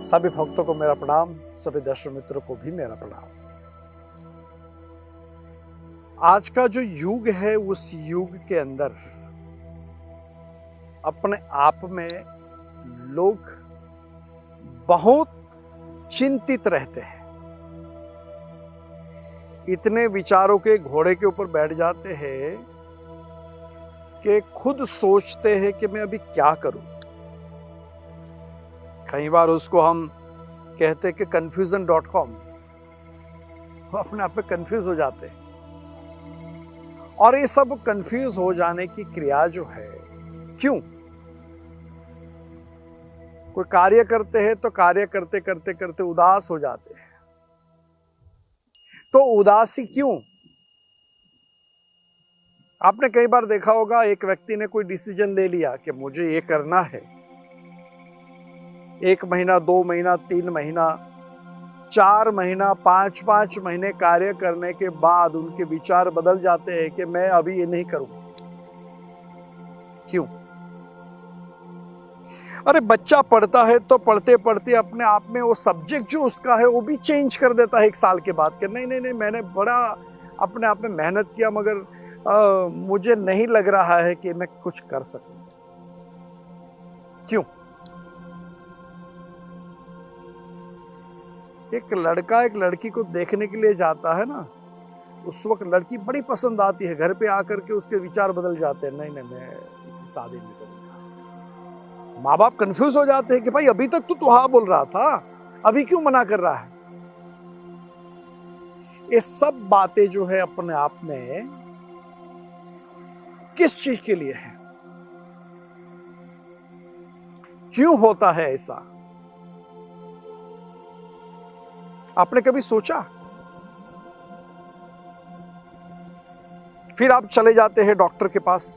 सभी भक्तों को मेरा प्रणाम, सभी दर्शक मित्रों को भी मेरा प्रणाम। आज का जो युग है उस युग के अंदर अपने आप में लोग बहुत चिंतित रहते हैं। इतने विचारों के घोड़े के ऊपर बैठ जाते हैं कि खुद सोचते हैं कि मैं अभी क्या करूं। कई बार उसको हम कहते हैं कि confusion.com, वो अपने आप में कंफ्यूज हो जाते हैं। और ये सब कंफ्यूज हो जाने की क्रिया जो है, क्यों? कोई कार्य करते हैं तो कार्य करते करते करते उदास हो जाते हैं, तो उदासी क्यों? आपने कई बार देखा होगा, एक व्यक्ति ने कोई डिसीजन ले लिया कि मुझे ये करना है। 1 महीना, 2 महीना, 3 महीना, 4 महीना, 5 महीने कार्य करने के बाद उनके विचार बदल जाते हैं कि मैं अभी ये नहीं करूंगा। क्यों? अरे बच्चा पढ़ता है तो पढ़ते पढ़ते अपने आप में वो सब्जेक्ट जो उसका है वो भी चेंज कर देता है 1 साल के बाद कि नहीं, मैंने बड़ा अपने आप में मेहनत किया, मगर मुझे नहीं लग रहा है कि मैं कुछ कर सकूं। क्यों? एक लड़का एक लड़की को देखने के लिए जाता है ना, उस वक्त लड़की बड़ी पसंद आती है, घर पे आकर के उसके विचार बदल जाते हैं, नहीं मैं इससे शादी नहीं करूंगा। माँ बाप कंफ्यूज हो जाते हैं कि भाई अभी तक तो हाँ बोल रहा था, अभी क्यों मना कर रहा है? ये सब बातें जो है अपने आप में किस चीज के लिए है? क्यों होता है ऐसा? आपने कभी सोचा? फिर आप चले जाते हैं डॉक्टर के पास।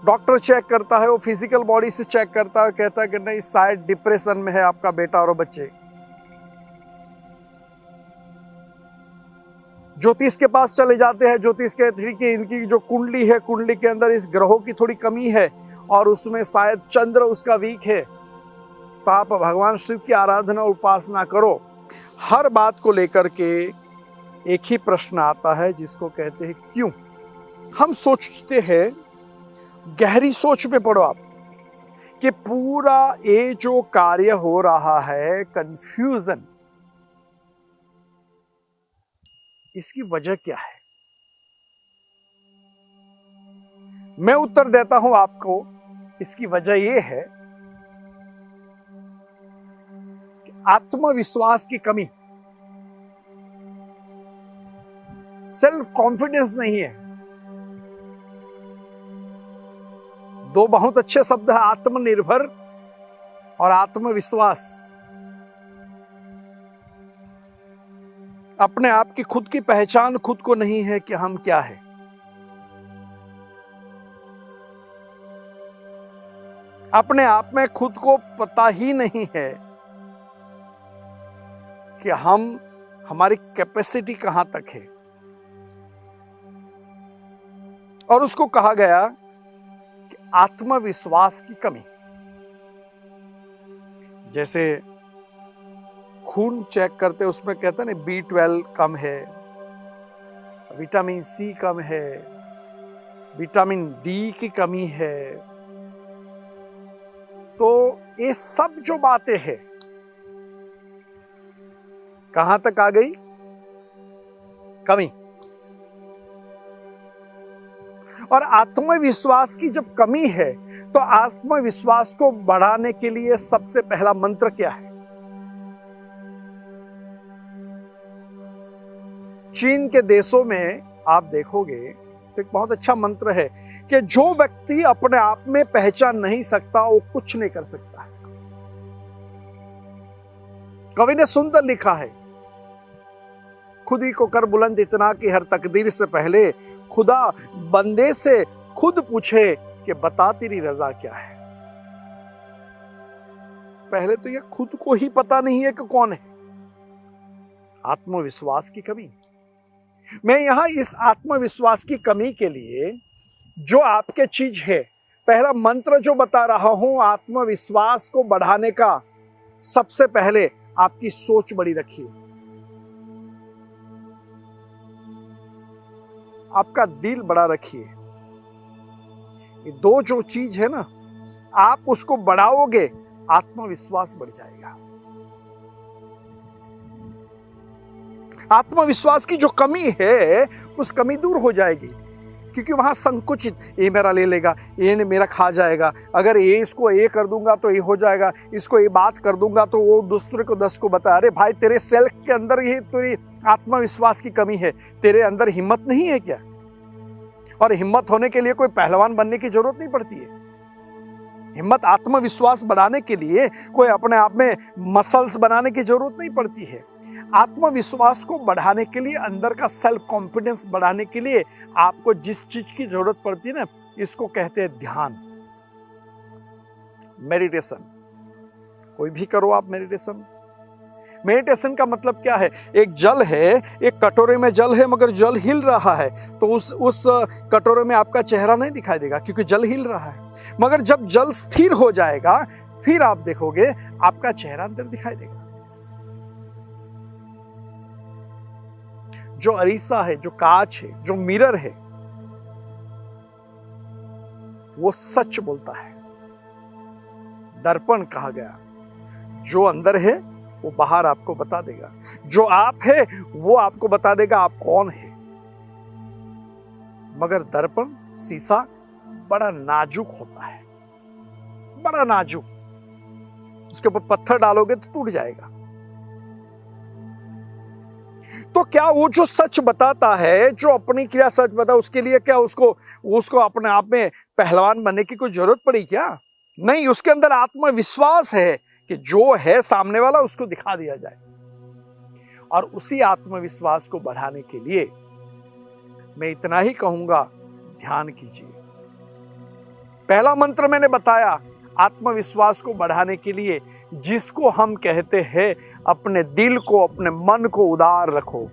डॉक्टर चेक करता है, वो फिजिकल बॉडी से चेक करता है, कहता है कि नहीं शायद डिप्रेशन में है आपका बेटा और बच्चे। ज्योतिष के पास चले जाते हैं, ज्योतिष कहते हैं कि इनकी जो कुंडली है, कुंडली के अंदर इस ग्रहों की थोड़ी कमी है और उसमें शायद चंद्र उसका वीक है, तो आप भगवान शिव की आराधना और उपासना करो। हर बात को लेकर के एक ही प्रश्न आता है जिसको कहते हैं क्यों। हम सोचते हैं, गहरी सोच में पड़ो आप, कि पूरा ये जो कार्य हो रहा है कंफ्यूजन, इसकी वजह क्या है? मैं उत्तर देता हूं आपको। इसकी वजह यह है कि आत्मविश्वास की कमी, सेल्फ कॉन्फिडेंस नहीं है। 2 बहुत अच्छे शब्द है, आत्मनिर्भर और आत्मविश्वास। अपने आप की खुद की पहचान खुद को नहीं है कि हम क्या है। अपने आप में खुद को पता ही नहीं है कि हमारी कैपेसिटी कहां तक है। और उसको कहा गया कि आत्मविश्वास की कमी। जैसे खून चेक करते उसमें कहते हैं ना, B12 कम है, विटामिन C कम है, विटामिन D की कमी है। तो ये सब जो बातें हैं कहां तक आ गई? कमी। और आत्मविश्वास की जब कमी है तो आत्मविश्वास को बढ़ाने के लिए सबसे पहला मंत्र क्या है? चीन के देशों में आप देखोगे तो एक बहुत अच्छा मंत्र है कि जो व्यक्ति अपने आप में पहचान नहीं सकता वो कुछ नहीं कर सकता है। कवि ने सुंदर लिखा है, खुद ही को कर बुलंद इतना कि हर तकदीर से पहले खुदा बंदे से खुद पूछे कि बता तेरी रजा क्या है। पहले तो यह खुद को ही पता नहीं है कि कौन है। आत्मविश्वास की कमी। मैं यहां इस आत्मविश्वास की कमी के लिए जो आपके चीज है पहला मंत्र जो बता रहा हूं आत्मविश्वास को बढ़ाने का, सबसे पहले आपकी सोच बड़ी रखिए, आपका दिल बड़ा रखिए। ये दो जो चीज है ना, आप उसको बढ़ाओगे, आत्मविश्वास बढ़ जाएगा। आत्मविश्वास की जो कमी है उस कमी दूर हो जाएगी, क्योंकि वहां संकुचित, ये मेरा ले लेगा, ये ने मेरा खा जाएगा, अगर ये इसको ये कर दूंगा तो ये हो जाएगा, इसको ये बात कर दूंगा तो वो दूसरे को 10 को बता। अरे भाई, तेरे सेल्फ के अंदर ही तेरी आत्मविश्वास की कमी है, तेरे अंदर हिम्मत नहीं है क्या? और हिम्मत होने के लिए कोई पहलवान बनने की जरूरत नहीं पड़ती है। हिम्मत, आत्मविश्वास बढ़ाने के लिए कोई अपने आप में मसल्स बनाने की जरूरत नहीं पड़ती है। आत्मविश्वास को बढ़ाने के लिए, अंदर का सेल्फ कॉन्फिडेंस बढ़ाने के लिए आपको जिस चीज की जरूरत पड़ती है ना, इसको कहते हैं ध्यान, मेडिटेशन। कोई भी करो आप मेडिटेशन। मेडिटेशन का मतलब क्या है? एक जल है, एक कटोरे में जल है, मगर जल हिल रहा है, तो उस कटोरे में आपका चेहरा नहीं दिखाई देगा, क्योंकि जल हिल रहा है। मगर जब जल स्थिर हो जाएगा, फिर आप देखोगे आपका चेहरा अंदर दिखाई देगा। जो अरीसा है, जो कांच है, जो मिरर है, वो सच बोलता है। दर्पण कहा गया, जो अंदर है वो बाहर आपको बता देगा, जो आप है वो आपको बता देगा आप कौन है। मगर दर्पण, शीशा बड़ा नाजुक होता है, बड़ा नाजुक, उसके ऊपर पत्थर डालोगे तो टूट जाएगा। तो क्या वो जो सच बताता है, जो अपनी क्रिया सच बता, उसके लिए क्या उसको अपने आप में पहलवान बनने की कोई जरूरत पड़ी क्या? नहीं, उसके अंदर आत्मविश्वास है कि जो है सामने वाला उसको दिखा दिया जाए। और उसी आत्मविश्वास को बढ़ाने के लिए मैं इतना ही कहूंगा, ध्यान कीजिए। पहला मंत्र मैंने बताया आत्मविश्वास को बढ़ाने के लिए, जिसको हम कहते हैं अपने दिल को, अपने मन को उदार रखो।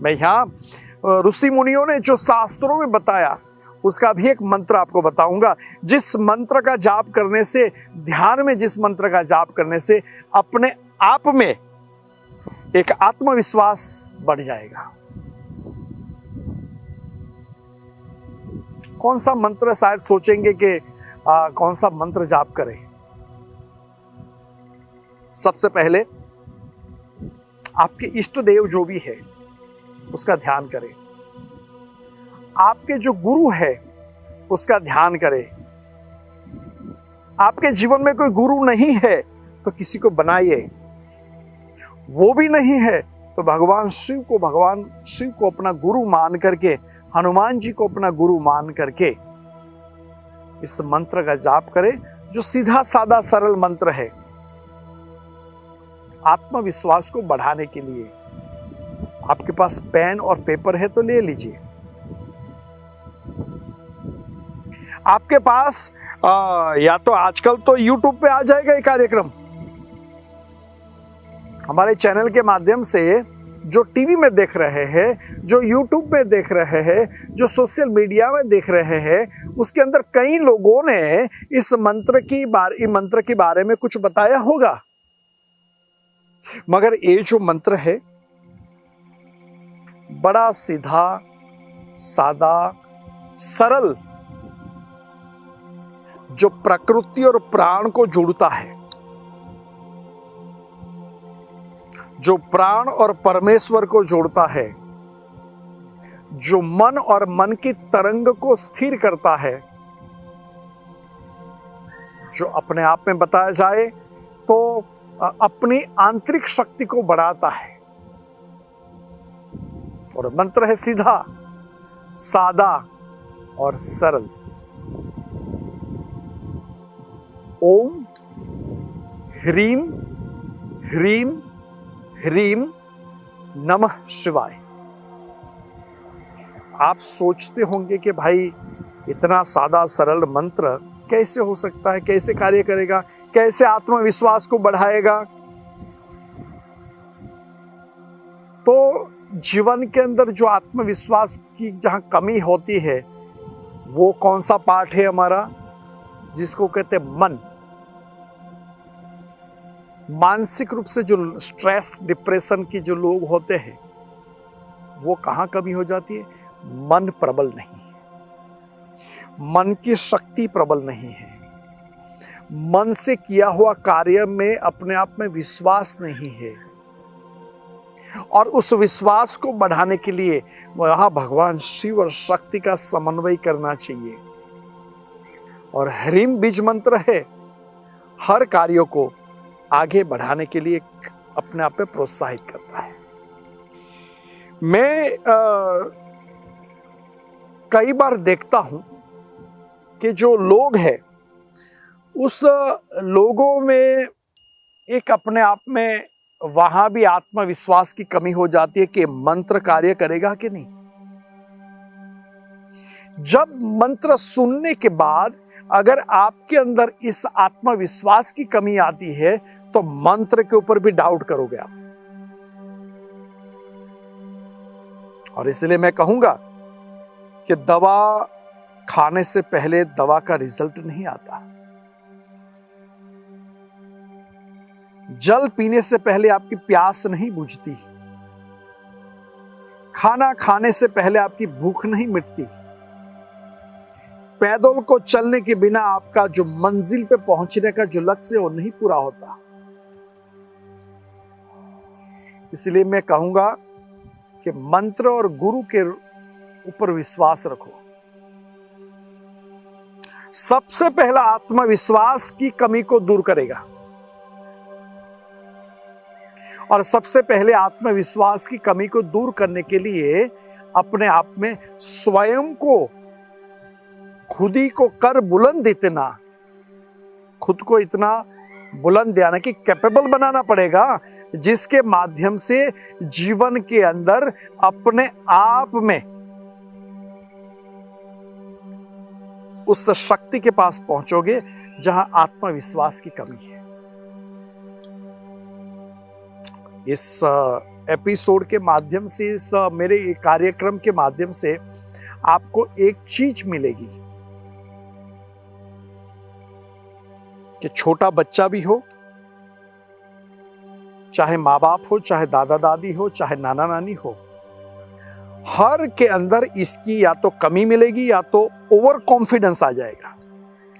मैं यहां ऋषि मुनियों ने जो शास्त्रों में बताया उसका भी एक मंत्र आपको बताऊंगा, जिस मंत्र का जाप करने से, ध्यान में जिस मंत्र का जाप करने से अपने आप में एक आत्मविश्वास बढ़ जाएगा। कौन सा मंत्र? शायद सोचेंगे कि कौन सा मंत्र जाप करें। सबसे पहले आपके इष्ट देव जो भी है उसका ध्यान करें। आपके जो गुरु है उसका ध्यान करें। आपके जीवन में कोई गुरु नहीं है तो किसी को बनाइए। वो भी नहीं है तो भगवान शिव को अपना गुरु मान करके, हनुमान जी को अपना गुरु मान करके इस मंत्र का जाप करें, जो सीधा सादा सरल मंत्र है। आत्मविश्वास को बढ़ाने के लिए आपके पास पेन और पेपर है तो ले लीजिए। आपके पास या तो आजकल तो YouTube पे आ जाएगा ये कार्यक्रम, हमारे चैनल के माध्यम से जो टीवी में देख रहे हैं, जो YouTube में देख रहे हैं, जो सोशल मीडिया में देख रहे हैं, उसके अंदर कई लोगों ने इस मंत्र के बारे में कुछ बताया होगा। मगर ये जो मंत्र है बड़ा सीधा सादा सरल, जो प्रकृति और प्राण को जोड़ता है, जो प्राण और परमेश्वर को जोड़ता है, जो मन और मन की तरंग को स्थिर करता है, जो अपने आप में बताया जाए तो अपनी आंतरिक शक्ति को बढ़ाता है। और मंत्र है सीधा सादा और सरल। ओम ह्रीम ह्रीम ह्रीम नमः शिवाय। आप सोचते होंगे कि भाई इतना सादा सरल मंत्र कैसे हो सकता है, कैसे कार्य करेगा, कैसे आत्मविश्वास को बढ़ाएगा? तो जीवन के अंदर जो आत्मविश्वास की जहां कमी होती है, वो कौन सा पार्ट है हमारा? जिसको कहते हैं मन, मानसिक रूप से जो स्ट्रेस डिप्रेशन की जो लोग होते हैं वो कहां कमी हो जाती है? मन प्रबल नहीं है, मन की शक्ति प्रबल नहीं है, मन से किया हुआ कार्य में अपने आप में विश्वास नहीं है, और उस विश्वास को बढ़ाने के लिए वहां भगवान शिव और शक्ति का समन्वय करना चाहिए। और ह्रीम बीज मंत्र है, हर कार्यों को आगे बढ़ाने के लिए अपने आप में प्रोत्साहित करता है। मैं कई बार देखता हूं कि जो लोग हैं उस लोगों में एक अपने आप में वहां भी आत्मविश्वास की कमी हो जाती है कि मंत्र कार्य करेगा कि नहीं। जब मंत्र सुनने के बाद अगर आपके अंदर इस आत्मविश्वास की कमी आती है तो मंत्र के ऊपर भी डाउट करोगे आप। और इसलिए मैं कहूंगा कि दवा खाने से पहले दवा का रिजल्ट नहीं आता, जल पीने से पहले आपकी प्यास नहीं बुझती, खाना खाने से पहले आपकी भूख नहीं मिटती, पैदल को चलने के बिना आपका जो मंजिल पे पहुंचने का जो लक्ष्य है वो नहीं पूरा होता। इसलिए मैं कहूंगा कि मंत्र और गुरु के ऊपर विश्वास रखो। सबसे पहला आत्मविश्वास की कमी को दूर करेगा, और सबसे पहले आत्मविश्वास की कमी को दूर करने के लिए अपने आप में स्वयं को, खुद ही को कर बुलंद, इतना खुद को इतना बुलंद यानी कि कैपेबल बनाना पड़ेगा जिसके माध्यम से जीवन के अंदर अपने आप में उस शक्ति के पास पहुंचोगे जहां आत्मविश्वास की कमी है। इस एपिसोड के माध्यम से, इस मेरे कार्यक्रम के माध्यम से आपको एक चीज मिलेगी कि छोटा बच्चा भी हो, चाहे माँ बाप हो, चाहे दादा दादी हो, चाहे नाना नानी हो, हर के अंदर इसकी या तो कमी मिलेगी या तो ओवर कॉन्फिडेंस आ जाएगा।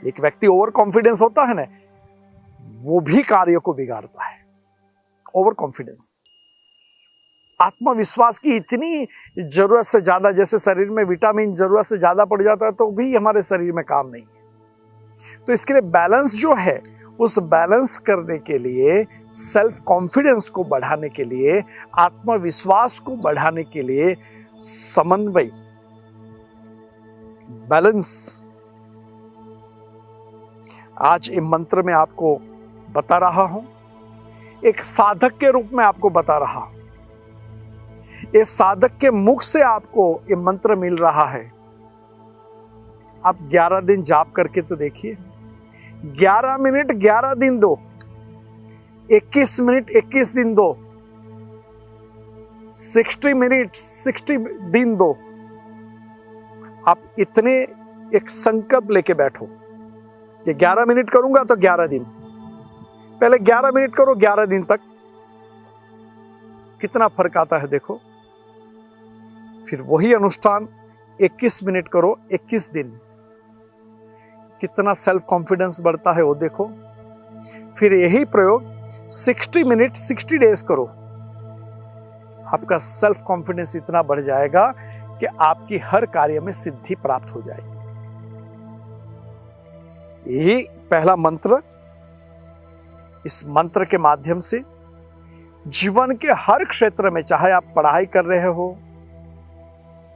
एक व्यक्ति ओवर कॉन्फिडेंस होता है ना, वो भी कार्य को बिगाड़ता है। ओवर कॉन्फिडेंस, आत्मविश्वास की इतनी जरूरत से ज्यादा, जैसे शरीर में विटामिन जरूरत से ज्यादा पड़ जाता है तो भी हमारे शरीर में काम नहीं है। तो इसके लिए बैलेंस जो है, उस बैलेंस करने के लिए, सेल्फ कॉन्फिडेंस को बढ़ाने के लिए, आत्मविश्वास को बढ़ाने के लिए समन्वय, बैलेंस, आज इस मंत्र में आपको बता रहा हूं, एक साधक के रूप में आपको बता रहा हूं। इस साधक के मुख से आपको ये मंत्र मिल रहा है। आप 11 दिन जाप करके तो देखिए, 11 मिनट 11 दिन दो, 21 मिनट 21 दिन दो, 60 मिनट 60 दिन दो। आप इतने एक संकल्प लेके बैठो कि 11 मिनट करूंगा तो 11 दिन, पहले 11 मिनट करो, 11 दिन तक कितना फर्क आता है देखो। फिर वही अनुष्ठान 21 मिनट करो, 21 दिन, कितना सेल्फ कॉन्फिडेंस बढ़ता है वो देखो। फिर यही प्रयोग 60 मिनट 60 डेज करो, आपका सेल्फ कॉन्फिडेंस इतना बढ़ जाएगा कि आपकी हर कार्य में सिद्धि प्राप्त हो जाएगी। यही पहला मंत्र, इस मंत्र के माध्यम से जीवन के हर क्षेत्र में, चाहे आप पढ़ाई कर रहे हो,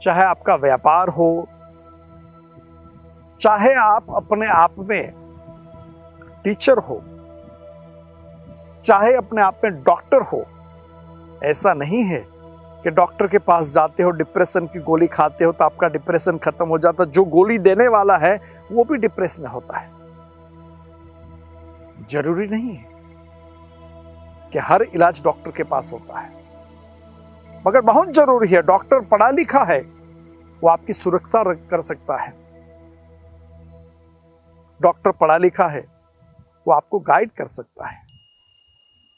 चाहे आपका व्यापार हो, चाहे आप अपने आप में टीचर हो, चाहे अपने आप में डॉक्टर हो, ऐसा नहीं है कि डॉक्टर के पास जाते हो, डिप्रेशन की गोली खाते हो तो आपका डिप्रेशन खत्म हो जाता। जो गोली देने वाला है वो भी डिप्रेस में होता है। जरूरी नहीं है कि हर इलाज डॉक्टर के पास होता है, मगर बहुत जरूरी है। डॉक्टर पढ़ा लिखा है, वो आपकी सुरक्षा कर सकता है। डॉक्टर पढ़ा लिखा है, वो आपको गाइड कर सकता है,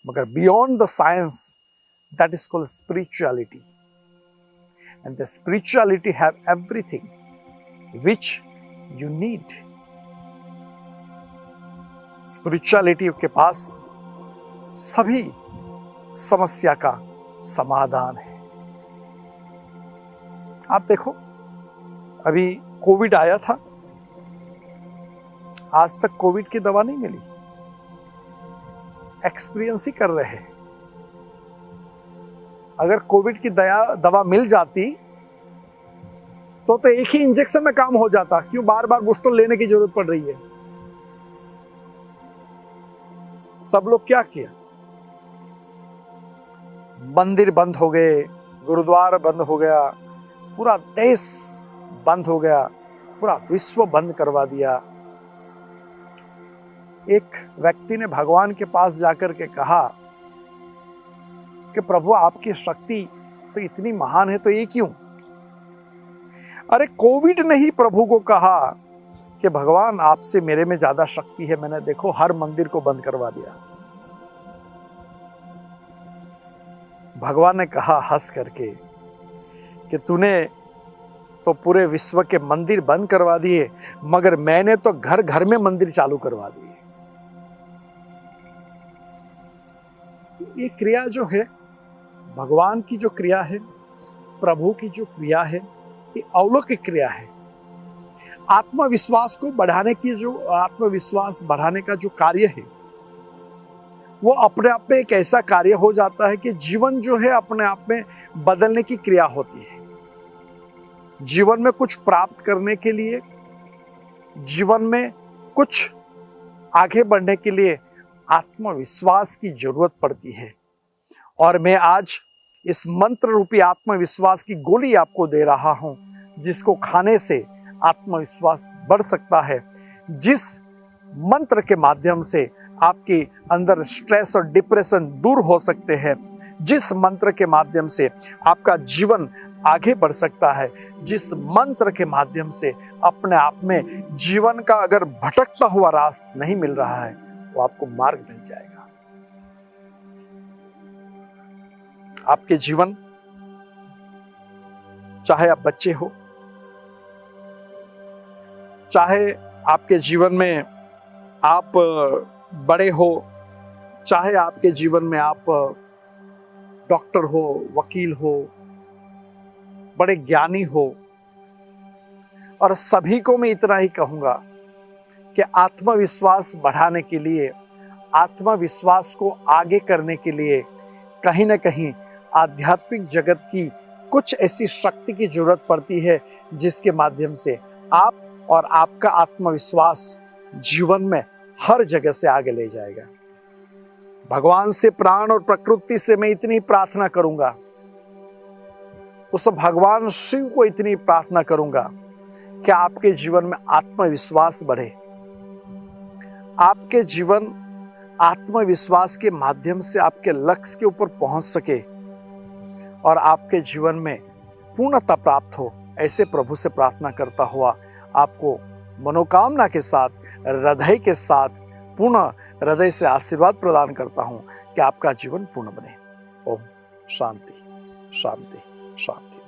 मगर beyond the science, that is called spirituality, and the spirituality have everything which you need. Spirituality के पास सभी समस्या का समाधान है। आप देखो, अभी कोविड आया था, आज तक कोविड की दवा नहीं मिली, एक्सपीरियंस ही कर रहे हैं। अगर कोविड की दवा मिल जाती तो एक ही इंजेक्शन में काम हो जाता, क्यों बार बार बूस्टर लेने की जरूरत पड़ रही है? सब लोग क्या किया, मंदिर बंद हो गए, गुरुद्वारा बंद हो गया, पूरा देश बंद हो गया, पूरा विश्व बंद करवा दिया। एक व्यक्ति ने भगवान के पास जाकर के कहा कि प्रभु आपकी शक्ति तो इतनी महान है, तो ये क्यों? अरे कोविड ने ही प्रभु को कहा कि भगवान आपसे मेरे में ज्यादा शक्ति है, मैंने देखो हर मंदिर को बंद करवा दिया। भगवान ने कहा हंस करके कि तूने तो पूरे विश्व के मंदिर बंद करवा दिए, मगर मैंने तो घर घर में मंदिर चालू करवा दिए। ये क्रिया जो है, भगवान की जो क्रिया है, प्रभु की जो क्रिया है, ये अलौकिक क्रिया है। आत्मविश्वास को बढ़ाने की आत्मविश्वास बढ़ाने का जो कार्य है, वो अपने आप में एक ऐसा कार्य हो जाता है कि जीवन जो है अपने आप में बदलने की क्रिया होती है। जीवन में कुछ प्राप्त करने के लिए, जीवन में कुछ आगे बढ़ने के लिए आत्मविश्वास की जरूरत पड़ती है। और मैं आज इस मंत्र रूपी आत्मविश्वास की गोली आपको दे रहा हूं, जिसको खाने से आत्मविश्वास बढ़ सकता है, जिस मंत्र के माध्यम से आपके अंदर स्ट्रेस और डिप्रेशन दूर हो सकते हैं, जिस मंत्र के माध्यम से आपका जीवन आगे बढ़ सकता है, जिस मंत्र के माध्यम से अपने आप में जीवन का अगर भटकता हुआ रास्ता नहीं मिल रहा है, वो आपको मार्ग मिल जाएगा। आपके जीवन, चाहे आप बच्चे हो, चाहे आपके जीवन में आप बड़े हो, चाहे आपके जीवन में आप डॉक्टर हो, वकील हो, बड़े ज्ञानी हो, और सभी को मैं इतना ही कहूंगा कि आत्मविश्वास बढ़ाने के लिए, आत्मविश्वास को आगे करने के लिए कहीं ना कहीं आध्यात्मिक जगत की कुछ ऐसी शक्ति की जरूरत पड़ती है, जिसके माध्यम से आप और आपका आत्मविश्वास जीवन में हर जगह से आगे ले जाएगा। भगवान से, प्राण और प्रकृति से मैं इतनी प्रार्थना करूंगा, उस भगवान शिव को इतनी प्रार्थना करूंगा कि आपके जीवन में आत्मविश्वास बढ़े, आपके जीवन आत्मविश्वास के माध्यम से आपके लक्ष्य के ऊपर पहुंच सके और आपके जीवन में पूर्णता प्राप्त हो। ऐसे प्रभु से प्रार्थना करता हुआ आपको मनोकामना के साथ, हृदय के साथ, पूर्ण हृदय से आशीर्वाद प्रदान करता हूं कि आपका जीवन पूर्ण बने। ओम शांति शांति शांति।